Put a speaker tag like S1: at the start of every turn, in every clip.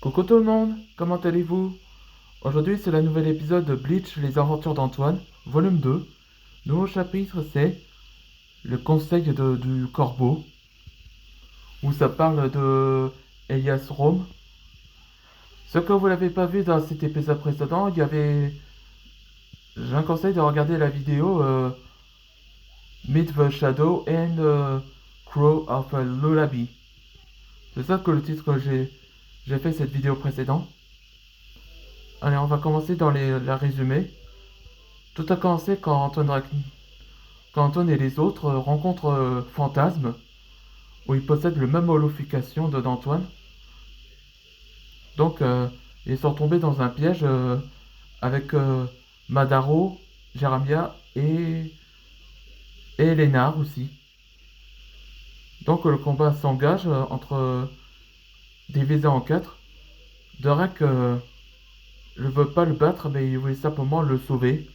S1: Coucou tout le monde, comment allez-vous? Aujourd'hui c'est le nouvel épisode de Bleach, les aventures d'Antoine, volume 2. Nouveau chapitre c'est le conseil du corbeau, où ça parle de Elias Rome. Ce que vous l'avez pas vu dans cet épisode précédent, il y avait... J'ai un conseil de regarder la vidéo Meet the Shadow and Crow of a Lullaby. C'est ça que le titre que j'ai fait cette vidéo précédente. Allez, on va commencer dans la résumé. Tout a commencé quand Antoine et les autres rencontrent Fantasme, où ils possèdent le même holofication d'Antoine. Donc, ils sont tombés dans un piège avec Madaro, Jaramia et Lénard aussi. Donc, le combat s'engage entre divisé en quatre. Derek ne veut pas le battre, mais il voulait simplement le sauver.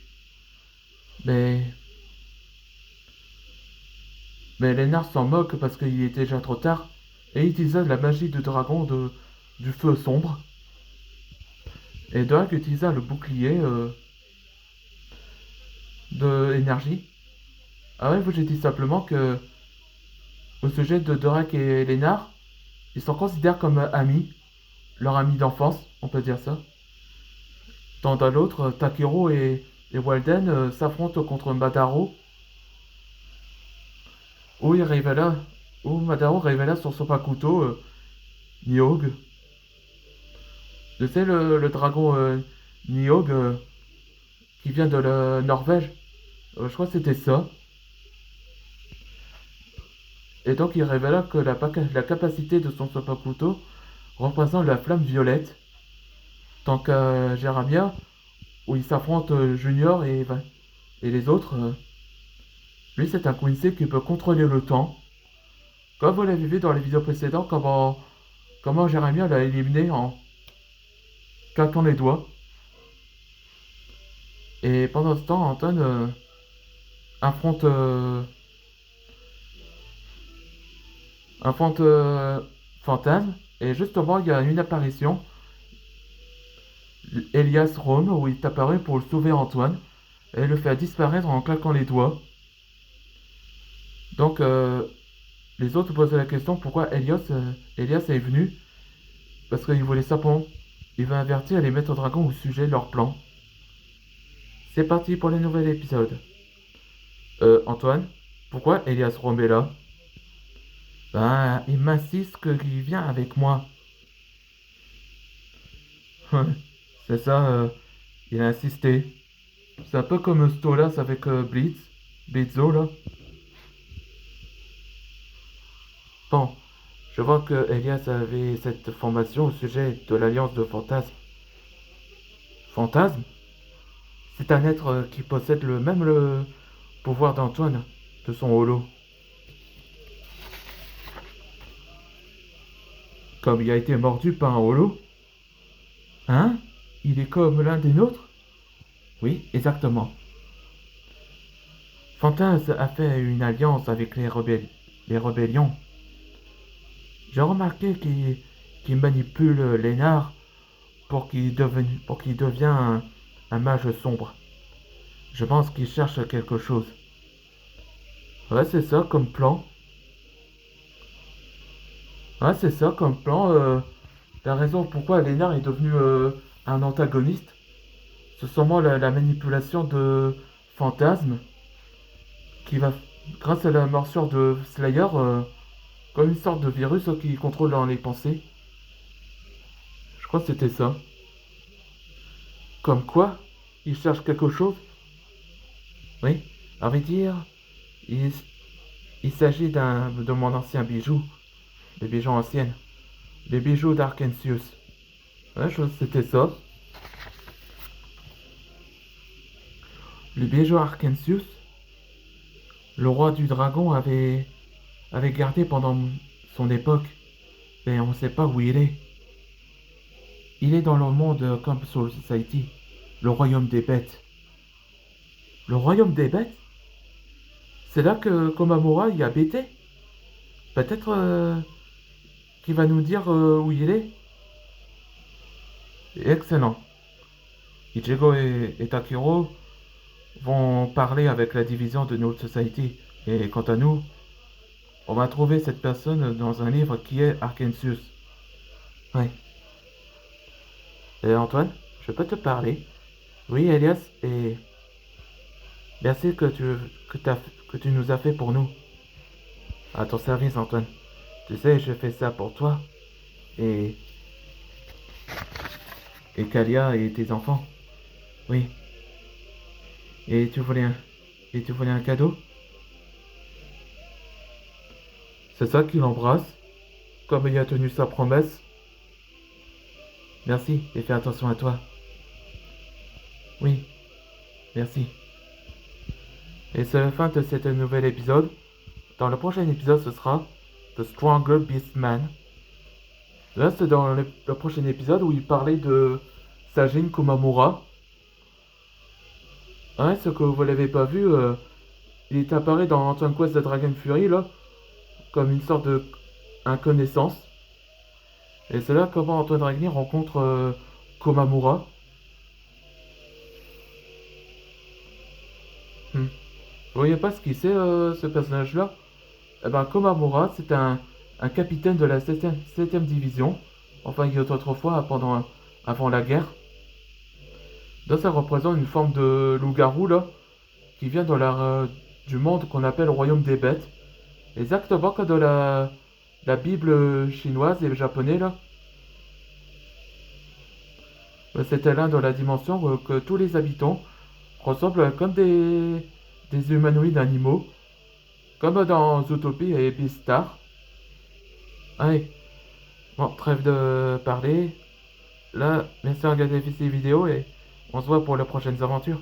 S1: Mais, mais Lénard s'en moque parce qu'il est déjà trop tard et il utilisa la magie du dragon du feu sombre. Et Dorak utilisa le bouclier de énergie. Ah ouais, j'ai dit simplement que au sujet de Dorak et Lénard, ils sont considérés comme amis, leurs amis d'enfance, on peut dire ça. Tandis à l'autre, Takiro et Walden s'affrontent contre Madaro, où il révéla, où Madaro révéla son Sopakuto Nihog. Tu sais le dragon Nihog qui vient de la Norvège. Je crois que c'était ça. Et donc il révéla que la capacité de son Sopakuto représente la flamme violette. Tant qu'à Jéramia, où il s'affronte Junior et les autres, lui c'est un Quincy qui peut contrôler le temps. Comme vous l'avez vu dans les vidéos précédentes, comment Jéramia l'a éliminé en claquant les doigts. Et pendant ce temps, Anton affronte, affronte Fantasme. Et justement, il y a une apparition, Elias Rome, où il est apparu pour le sauver Antoine. Et le fait disparaître en claquant les doigts. Donc, les autres posaient la question pourquoi Elias est venu. Parce qu'il voulait simplement. Il va avertir les maîtres dragons au sujet de leur plan. C'est parti pour le nouvel épisode. Antoine, pourquoi Elias Rome est là? Ben, il m'insiste qu'il vient avec moi. C'est ça, il a insisté. C'est un peu comme Stolas avec Blitzo là. Bon, je vois que Elias avait cette formation au sujet de l'alliance de Fantasme. Fantasme? C'est un être qui possède le pouvoir d'Antoine, de son holo. Comme il a été mordu par un holo. Hein? Il est comme l'un des nôtres? Oui, exactement. Fantasme a fait une alliance avec les rébellions. J'ai remarqué qu'il manipule Lénard pour qu'il devienne un mage sombre. Je pense qu'il cherche quelque chose. Ouais, c'est ça comme plan. Ouais, c'est ça comme plan. La raison pourquoi Lénard est devenu un antagoniste, c'est sûrement la manipulation de Fantasme qui va, grâce à la morsure de Slayer, comme une sorte de virus qui contrôle dans les pensées. Je crois que c'était ça. Comme quoi, il cherche quelque chose. Oui, à vrai dire, il, il s'agit de mon ancien bijou, des bijoux anciennes, les bijoux d'Arkensius. Ouais, je crois que c'était ça. Les bijoux Arkensius, le roi du dragon avait gardé pendant son époque, mais on ne sait pas où il est. Il est dans le monde comme Soul Society, le royaume des bêtes. Le royaume des bêtes? C'est là que Komamura y a bêté? Peut-être qu'il va nous dire où il est? Excellent. Ichigo et Takiro vont parler avec la division de Note Society. Et quant à nous, on va trouver cette personne dans un livre qui est Arkansas. Oui. Et Antoine, je peux te parler? Oui, Elias, et merci que tu nous as fait pour nous. À ton service, Antoine. Tu sais, je fais ça pour toi et, et Kalia et tes enfants. Oui. Et et tu voulais un cadeau? C'est ça qu'il embrasse, comme il a tenu sa promesse. Merci et fais attention à toi. Oui, merci. Et c'est la fin de cet nouvel épisode. Dans le prochain épisode, ce sera The Stronger Beastman. Là, c'est dans le prochain épisode où il parlait de Sajin Kumamura. Hein, ce que vous l'avez pas vu, il est apparu dans Antoine Quest de Dragon Fury, là, comme une sorte de inconnaissance. Et c'est là comment Antoine Dragny rencontre Komamura. Hmm. Vous voyez pas ce qu'il c'est, ce personnage-là? Eh ben, Komamura, c'est un capitaine de la 7ème division. Enfin, il y a autrefois, avant la guerre. Donc, ça représente une forme de loup-garou, là, qui vient du monde qu'on appelle le royaume des bêtes. Exactement comme dans la Bible chinoise et japonaise, là. C'était l'un dans la dimension que tous les habitants ressemblent comme des humanoïdes animaux, comme dans Zootopie et Beastar. Allez, bon, trêve de parler. Là, merci de regarder ces vidéos et on se voit pour les prochaines aventures.